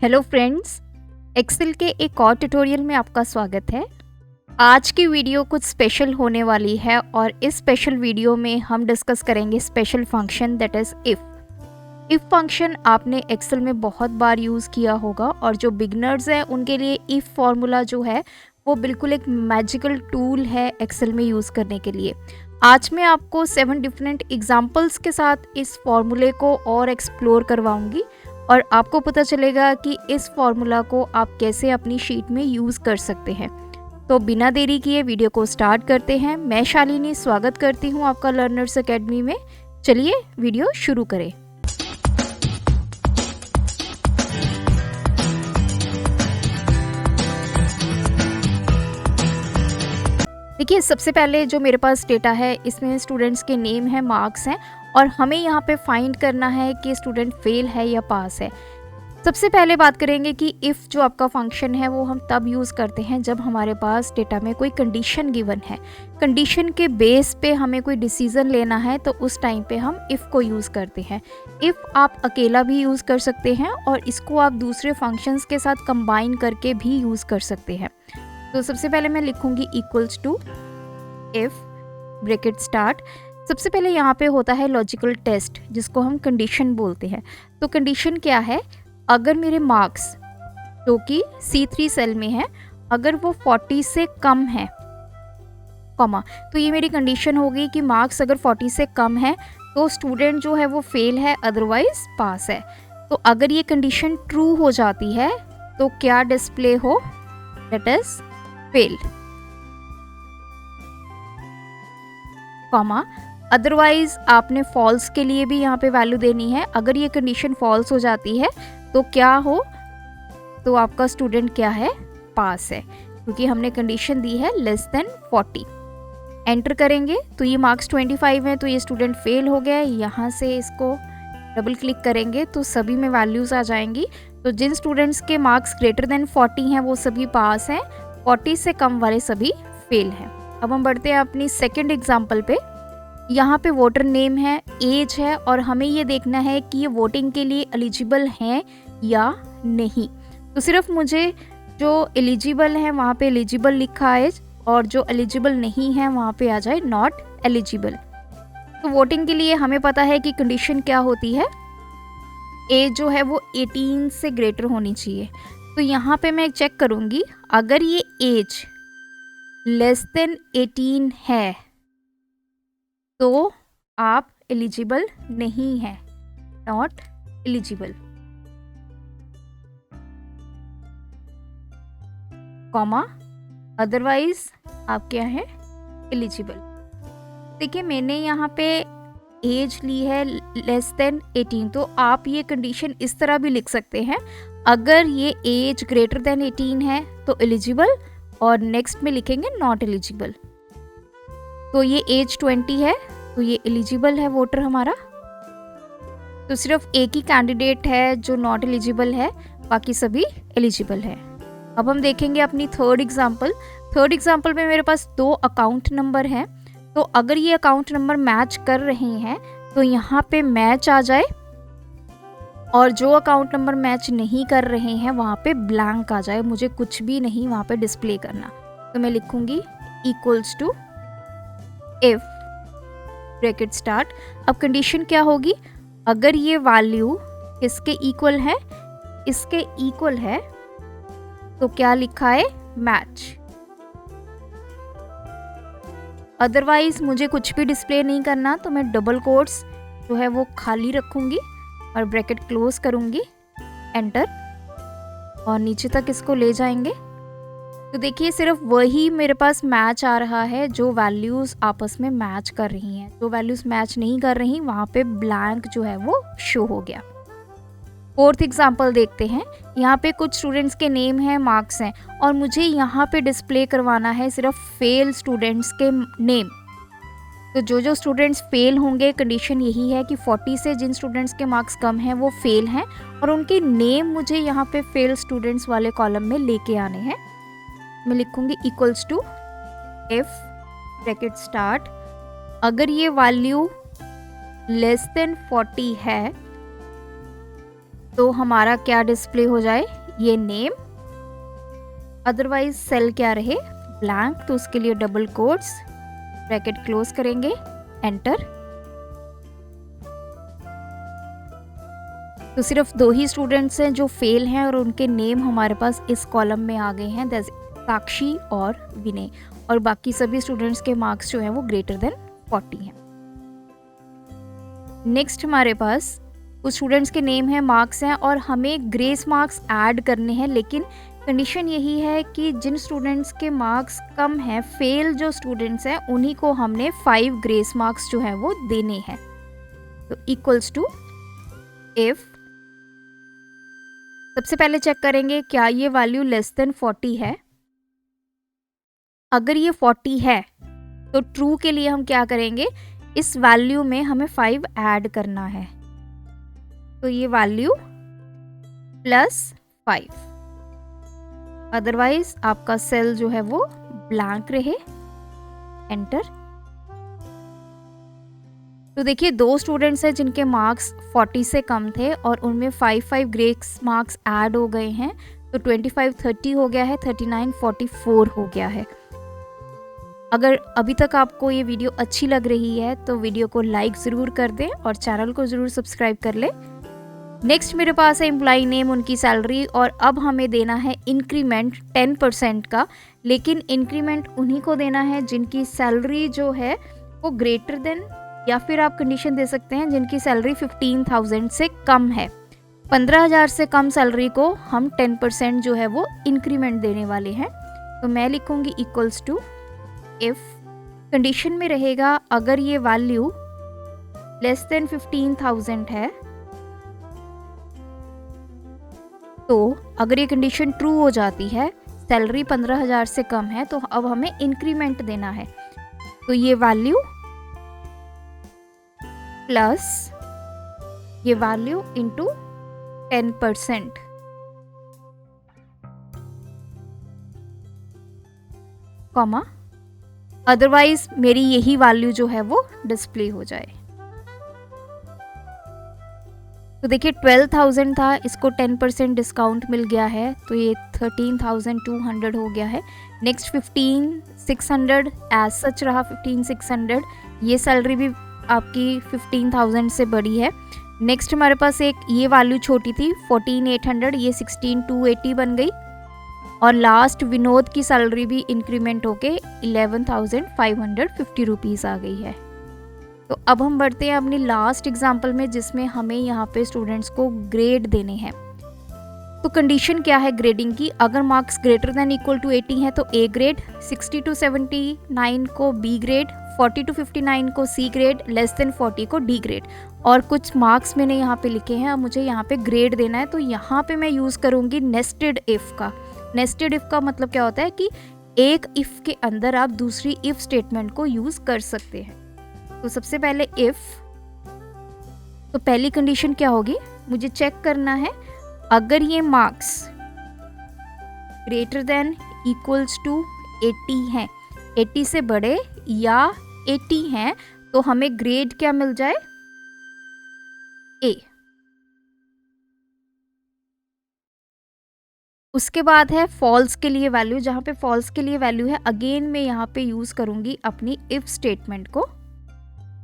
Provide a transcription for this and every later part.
Hello friends, Excel के एक और ट्यूटोरियल में आपका स्वागत है। आज की वीडियो कुछ स्पेशल होने वाली है और इस स्पेशल वीडियो में हम डिस्कस करेंगे special function that is if function आपने एक्सेल में बहुत बार यूज़ किया होगा और जो बिगनर्स हैं उनके लिए इफ़ फार्मूला जो है वो बिल्कुल एक मैजिकल टूल है एक्सेल में यूज़ करने के लिए। आज मैं आपको 7 डिफरेंट एग्जांपल्स के साथ इस फॉर्मूले को और एक्सप्लोर करवाऊंगी और आपको पता चलेगा कि इस फॉर्मूला को आप कैसे अपनी शीट में यूज़ कर सकते हैं। तो बिना देरी किए वीडियो को स्टार्ट करते हैं। मैं शालिनी स्वागत करती हूँ आपका लर्नर्स एकेडमी में। चलिए वीडियो शुरू करें। देखिए, सबसे पहले जो मेरे पास डेटा है इसमें स्टूडेंट्स के नेम है, मार्क्स हैं और हमें यहाँ पे फाइंड करना है कि स्टूडेंट फेल है या पास है। सबसे पहले बात करेंगे कि इफ़ जो आपका फंक्शन है वो हम तब यूज़ करते हैं जब हमारे पास डेटा में कोई कंडीशन गिवन है। कंडीशन के बेस पे हमें कोई डिसीज़न लेना है तो उस टाइम पे हम इफ़ को यूज़ करते हैं। इफ़ आप अकेला भी यूज़ कर सकते हैं और इसको आप दूसरे फंक्शंस के साथ कंबाइन करके भी यूज़ कर सकते हैं। तो सबसे पहले मैं लिखूंगी equals to if bracket start. सबसे पहले यहाँ पे होता है लॉजिकल टेस्ट जिसको हम कंडीशन बोलते हैं। तो कंडीशन क्या है, अगर मेरे मार्क्स जो कि C3 सेल में है अगर वो 40 से कम है कॉमा, तो ये मेरी कंडीशन होगी कि मार्क्स अगर 40 से कम है तो स्टूडेंट जो है वो फेल है, अदरवाइज पास है। तो अगर ये कंडीशन ट्रू हो जाती है तो क्या डिस्प्ले हो, that is fail comma. Otherwise आपने फॉल्स के लिए भी यहाँ पे वैल्यू देनी है। अगर ये कंडीशन फॉल्स हो जाती है तो क्या हो, तो आपका स्टूडेंट क्या है, पास है, क्योंकि हमने कंडीशन दी है लेस देन 40। एंटर करेंगे तो ये मार्क्स 25 है तो ये स्टूडेंट फेल हो गया है। यहाँ से इसको डबल क्लिक करेंगे तो सभी में वैल्यूज़ आ जाएंगी। तो जिन स्टूडेंट्स के मार्क्स ग्रेटर देन 40 हैं वो सभी पास हैं, 40 से कम वाले सभी फेल हैं। अब हम बढ़ते हैं अपनी सेकेंड एग्जाम्पल पे। यहाँ पे वोटर नेम है, एज है और हमें ये देखना है कि ये वोटिंग के लिए एलिजिबल हैं या नहीं। तो सिर्फ मुझे जो एलिजिबल है वहाँ पे एलिजिबल लिखा है और जो एलिजिबल नहीं है वहाँ पे आ जाए नॉट एलिजिबल। तो वोटिंग के लिए हमें पता है कि कंडीशन क्या होती है, एज जो है वो 18 से ग्रेटर होनी चाहिए। तो यहाँ पे मैं चेक करूँगी, अगर ये एज लेस देन 18 है तो आप एलिजिबल नहीं हैं, नॉट एलिजिबल कॉमा, अदरवाइज आप क्या है, एलिजिबल। देखिए मैंने यहाँ पे एज ली है लेस देन 18, तो आप ये कंडीशन इस तरह भी लिख सकते हैं, अगर ये एज ग्रेटर देन 18 है तो एलिजिबल और नेक्स्ट में लिखेंगे नॉट एलिजिबल। तो ये एज 20 है तो ये एलिजिबल है वोटर हमारा। तो सिर्फ एक ही कैंडिडेट है जो नॉट एलिजिबल है, बाकी सभी एलिजिबल है। अब हम देखेंगे अपनी थर्ड एग्जाम्पल में मेरे पास 2 अकाउंट नंबर हैं। तो अगर ये अकाउंट नंबर मैच कर रहे हैं तो यहाँ पे मैच आ जाए और जो अकाउंट नंबर मैच नहीं कर रहे हैं वहाँ पे ब्लैंक आ जाए, मुझे कुछ भी नहीं वहाँ पे डिस्प्ले करना। तो मैं लिखूंगी equals to if bracket start. अब कंडीशन क्या होगी, अगर ये वैल्यू इसके इक्वल है, इसके इक्वल है तो क्या लिखा है, मैच। अदरवाइज मुझे कुछ भी डिस्प्ले नहीं करना तो मैं डबल कोट्स जो है वो खाली रखूंगी और ब्रैकेट क्लोज करूंगी, एंटर, और नीचे तक इसको ले जाएंगे। तो देखिए सिर्फ वही मेरे पास मैच आ रहा है जो वैल्यूज़ आपस में मैच कर रही हैं। जो वैल्यूज़ मैच नहीं कर रही वहाँ पे ब्लैंक जो है वो शो हो गया। फोर्थ एग्जाम्पल देखते हैं। यहाँ पे कुछ स्टूडेंट्स के नेम हैं, मार्क्स हैं और मुझे यहाँ पे डिस्प्ले करवाना है सिर्फ फेल स्टूडेंट्स के नेम। तो जो स्टूडेंट्स फेल होंगे, कंडीशन यही है कि 40 से जिन स्टूडेंट्स के मार्क्स कम हैं वो फेल हैं और उनके नेम मुझे यहाँ पे फेल स्टूडेंट्स वाले कॉलम में लेके आने हैं। मैं लिखूंगी equals to if bracket start, अगर ये वैल्यू लेस देन 40 है तो हमारा क्या डिस्प्ले हो जाए, ये नेम, अदरवाइज सेल क्या रहे, ब्लैंक। तो उसके लिए डबल कोट्स, ब्रैकेट क्लोज करेंगे, एंटर। तो सिर्फ 2 ही स्टूडेंट्स हैं जो फेल हैं और उनके नेम हमारे पास इस कॉलम में आ गए हैं, साक्षी और विनय, और बाकी सभी स्टूडेंट्स के मार्क्स जो हैं वो ग्रेटर देन 40 हैं। नेक्स्ट हमारे पास कुछ स्टूडेंट्स के नेम हैं, मार्क्स हैं, और हमें ग्रेस मार्क्स ऐड करने हैं, लेकिन कंडीशन यही है कि जिन स्टूडेंट्स के मार्क्स कम हैं, फेल जो स्टूडेंट्स हैं, उन्हीं को हमने 5 ग्रेस मार्क्स जो है वो देने हैं। तो इक्वल्स टू इफ, सबसे पहले चेक करेंगे क्या ये वैल्यू लेस देन 40 है। अगर ये 40 है तो ट्रू के लिए हम क्या करेंगे, इस वैल्यू में हमें 5 ऐड करना है। तो ये वैल्यू +5, अदरवाइज आपका सेल जो है वो ब्लैंक रहे, एंटर। तो देखिए 2 स्टूडेंट्स हैं जिनके मार्क्स 40 से कम थे और उनमें 5 ग्रेस मार्क्स ऐड हो गए हैं। तो 25 30 हो गया है, 39 44 हो गया है। अगर अभी तक आपको ये वीडियो अच्छी लग रही है तो वीडियो को लाइक ज़रूर कर दें और चैनल को ज़रूर सब्सक्राइब कर लें। नेक्स्ट मेरे पास है एम्प्लॉई नेम, उनकी सैलरी, और अब हमें देना है इंक्रीमेंट 10% का, लेकिन इंक्रीमेंट उन्हीं को देना है जिनकी सैलरी जो है वो ग्रेटर देन, या फिर आप कंडीशन दे सकते हैं जिनकी सैलरी 15,000 से कम है। 15,000 से कम सैलरी को हम 10% जो है वो इंक्रीमेंट देने वाले हैं। तो मैं लिखूंगी इक्वल्स टू इफ, कंडीशन में रहेगा अगर ये वैल्यू लेस देन 15,000 है, तो अगर ये कंडीशन ट्रू हो जाती है, सैलरी 15,000 से कम है, तो अब हमें इंक्रीमेंट देना है। तो ये वैल्यू प्लस ये वैल्यू इंटू 10%, कॉमा, अदरवाइज मेरी यही वैल्यू जो है वो डिस्प्ले हो जाए। तो देखिए 12,000 था, इसको 10% डिस्काउंट मिल गया है, तो ये 13,200 हो गया है। नेक्स्ट 15,600 एज सच रहा, 15,600, ये सैलरी भी आपकी 15,000 से बड़ी है। नेक्स्ट हमारे पास एक ये वैल्यू छोटी थी 14,800, ये 16,280 बन गई, और लास्ट विनोद की सैलरी भी इंक्रीमेंट होके 11,550 रुपीज़ आ गई है। तो अब हम बढ़ते हैं अपनी लास्ट एग्जाम्पल में, जिसमें हमें यहाँ पे स्टूडेंट्स को ग्रेड देने हैं। तो कंडीशन क्या है ग्रेडिंग की, अगर marks greater than equal to 80 हैं तो ए ग्रेड, 60 to 79 को बी ग्रेड, 40 to 59 को सी ग्रेड, लेस देन 40 को डी ग्रेड। और कुछ मार्क्स मैंने यहाँ पे लिखे हैं, अब मुझे यहाँ पे ग्रेड देना है, तो यहाँ पे मैं यूज़ करूँगी नेस्टेड इफ़ का। नेस्टेड इफ़ का मतलब क्या होता है कि एक इफ़ के अंदर आप दूसरी इफ़ स्टेटमेंट को यूज़ कर सकते हैं। तो सबसे पहले इफ़, तो पहली कंडीशन क्या होगी, मुझे चेक करना है अगर ये marks greater than equals to 80 हैं, 80 से बड़े या 80 हैं, तो हमें ग्रेड क्या मिल जाए, ए। उसके बाद है फॉल्स के लिए वैल्यू, जहाँ पे फॉल्स के लिए वैल्यू है, अगेन मैं यहाँ पे यूज़ करूँगी अपनी इफ़ स्टेटमेंट को।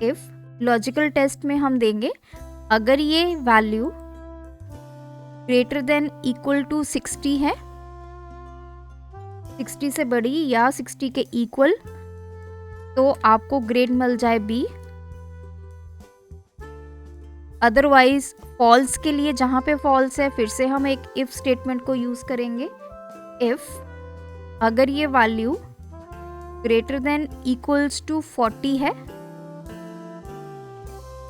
इफ़ लॉजिकल टेस्ट में हम देंगे अगर ये value greater than equal to 60 है, 60 से बड़ी या 60 के इक्वल, तो आपको ग्रेड मिल जाए बी। अदरवाइज फॉल्स के लिए, जहाँ पे फॉल्स है, फिर से हम एक इफ स्टेटमेंट को यूज करेंगे। इफ अगर ये value greater than equals to 40 है,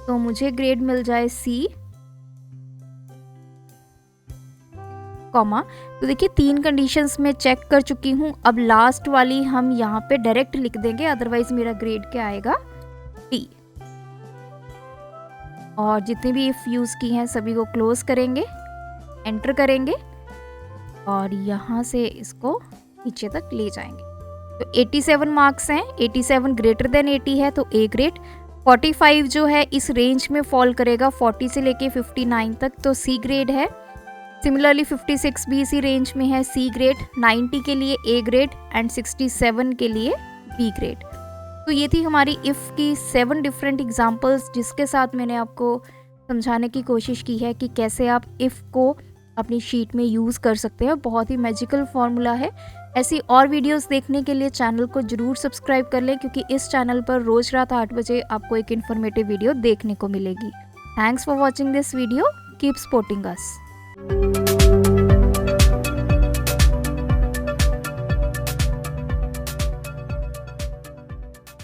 तो मुझे ग्रेड मिल जाए सी, कॉमा। तो देखिए 3 कंडीशंस में चेक कर चुकी हूँ, अब लास्ट वाली हम यहाँ पे डायरेक्ट लिख देंगे, अदरवाइज मेरा ग्रेड क्या आएगा, टी। और जितनी भी इफ यूज़ की हैं सभी को क्लोज करेंगे, एंटर करेंगे, और यहाँ से इसको नीचे तक ले जाएंगे। तो 87 मार्क्स हैं, 87 ग्रेटर देन 80 है तो ए ग्रेड, 45 जो है इस रेंज में फॉल करेगा 40 से लेके 59 तक, तो सी ग्रेड है। सिमिलरली 56 भी इसी रेंज में है, सी ग्रेड। 90 के लिए ए ग्रेड एंड 67 के लिए बी ग्रेड। तो ये थी हमारी इफ़ की 7 डिफरेंट एग्जांपल्स, जिसके साथ मैंने आपको समझाने की कोशिश की है कि कैसे आप इफ़ को अपनी शीट में यूज़ कर सकते हैं। बहुत ही मैजिकल फॉर्मूला है। ऐसी और वीडियोस देखने के लिए चैनल को ज़रूर सब्सक्राइब कर लें, क्योंकि इस चैनल पर रोज़ रात 8 बजे आपको एक इन्फॉर्मेटिव वीडियो देखने को मिलेगी। Thanks for watching this video, keep supporting us.